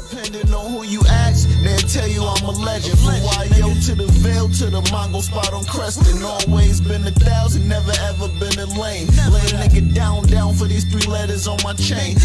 Depending on who you ask, they'll tell you I'm a legend. From YO to the Veil to the Mongo spot on Creston. Always been 1,000, never ever been a lame. Lay a nigga down for these 3 letters on my chain.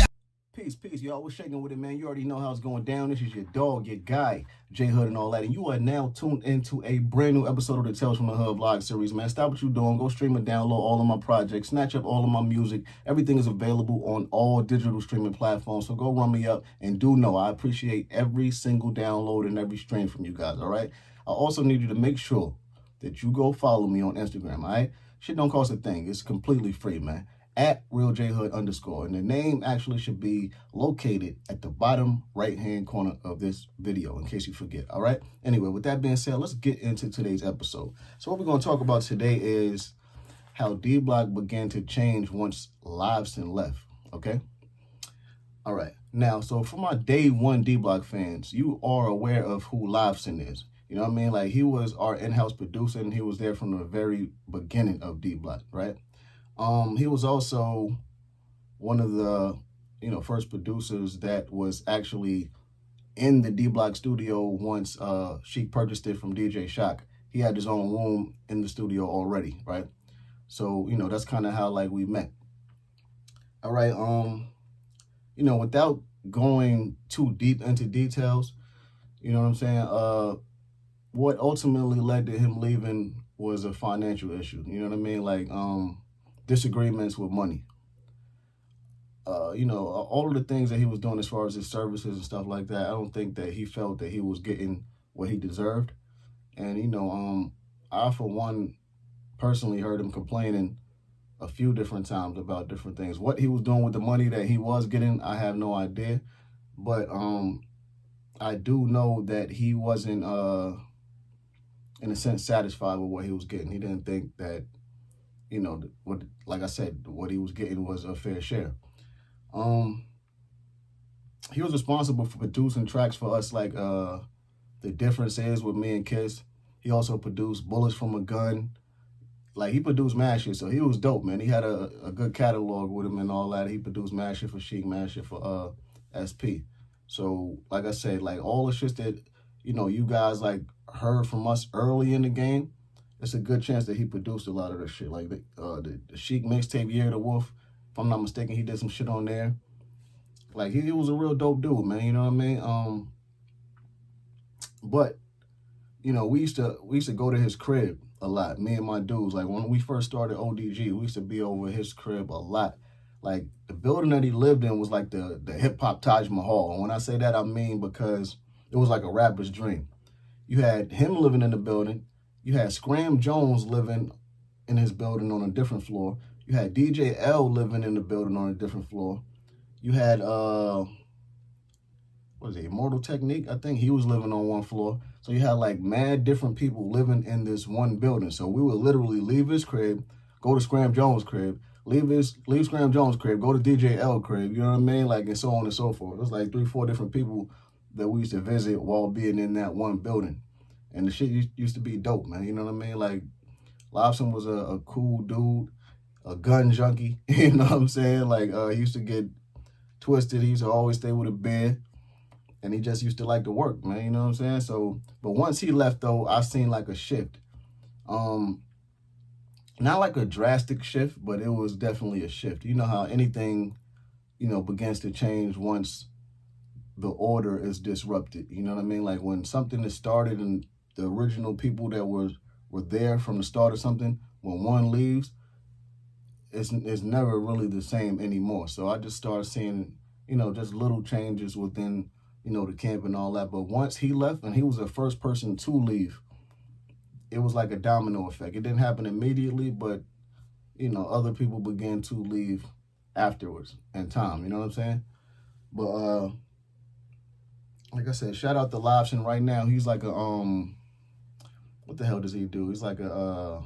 Peace, y'all. We're shaking with it, man. You already know how it's going down. This is your dog, your guy, J Hood and all that. And you are now tuned into a brand new episode of the Tales from the Hood vlog series, man. Stop what you're doing. Go stream and download all of my projects. Snatch up all of my music. Everything is available on all digital streaming platforms. So go run me up, and do know I appreciate every single download and every stream from you guys, all right? I also need you to make sure that you go follow me on Instagram, all right? Shit don't cost a thing. It's completely free, man. At RealJHood_. And the name actually should be located at the bottom right-hand corner of this video, in case you forget, all right? Anyway, with that being said, let's get into today's episode. So what we're going to talk about today is how D-Block began to change once Liveson left, okay? All right. Now, so for my day one D-Block fans, you are aware of who Liveson is. You know what I mean? Like, he was our in-house producer, and he was there from the very beginning of D-Block, right? He was also one of the, first producers that was actually in the D-Block studio once Sheik purchased it from DJ Shock. He had his own room in the studio already, right? So, that's kind of how, like, we met. All right, without going too deep into details, you know what I'm saying? What ultimately led to him leaving was a financial issue. You know what I mean? Like, disagreements with money. All of the things that he was doing as far as his services and stuff like that, I don't think that he felt that he was getting what he deserved. And, I, for one, personally heard him complaining a few different times about different things. What he was doing with the money that he was getting, I have no idea. But I do know that he wasn't, in a sense, satisfied with what he was getting. He didn't think that, like I said, what he was getting was a fair share. He was responsible for producing tracks for us, like The Difference Is with me and Kiss. He also produced Bullets from a Gun. Like, he produced mad shit, so he was dope, man. He had a good catalog with him and all that. He produced mad shit for Sheik, mad shit for SP. So, like I said, like, all the shit that, you guys, like, heard from us early in the game, it's a good chance that he produced a lot of this shit. Like the Sheik mixtape, Year of the Wolf, if I'm not mistaken, he did some shit on there. Like, he was a real dope dude, man, you know what I mean? But, we used to go to his crib a lot, me and my dudes. Like, when we first started ODG, we used to be over his crib a lot. Like, the building that he lived in was like the hip-hop Taj Mahal. And when I say that, I mean because it was like a rapper's dream. You had him living in the building. You had Scram Jones living in his building on a different floor. You had DJ L living in the building on a different floor. You had, Immortal Technique? I think he was living on one floor. So you had, like, mad different people living in this one building. So we would literally leave his crib, go to Scram Jones' crib, leave Scram Jones' crib, go to DJ L crib, you know what I mean? Like, and so on and so forth. It was like 3-4 different people that we used to visit while being in that one building. And the shit used to be dope, man. You know what I mean? Like, Liveson was a cool dude, a gun junkie. You know what I'm saying? Like, he used to get twisted. He used to always stay with a beer. And he just used to like to work, man. You know what I'm saying? So, but once he left, though, I seen like a shift. Not like a drastic shift, but it was definitely a shift. You know how anything, begins to change once the order is disrupted. You know what I mean? Like, when something is started and the original people that were there from the start of something, when one leaves, it's never really the same anymore. So I just started seeing, just little changes within, the camp and all that. But once he left, and he was the first person to leave, it was like a domino effect. It didn't happen immediately, but, other people began to leave afterwards in time. You know what I'm saying? But, like I said, shout out to Liveson right now. He's like a, what the hell does he do? He's like a,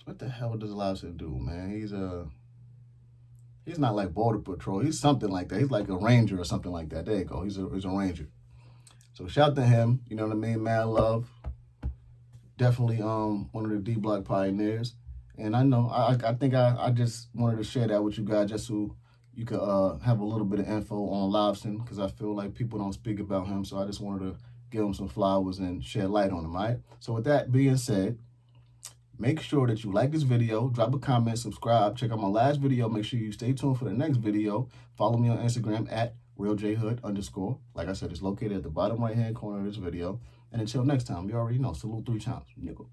what the hell does Liveson do, man? He's not like Border Patrol. He's something like that. He's like a ranger or something like that. There you go. He's a ranger. So shout to him. You know what I mean? Mad love. Definitely one of the D-Block pioneers. And I know, I think I just wanted to share that with you guys just so, you could have a little bit of info on Liveson, because I feel like people don't speak about him. So I just wanted to give him some flowers and shed light on him, all right? So with that being said, make sure that you like this video, drop a comment, subscribe, check out my last video. Make sure you stay tuned for the next video. Follow me on Instagram at RealJHood_. Like I said, it's located at the bottom right-hand corner of this video. And until next time, you already know, salute 3 times, nigga.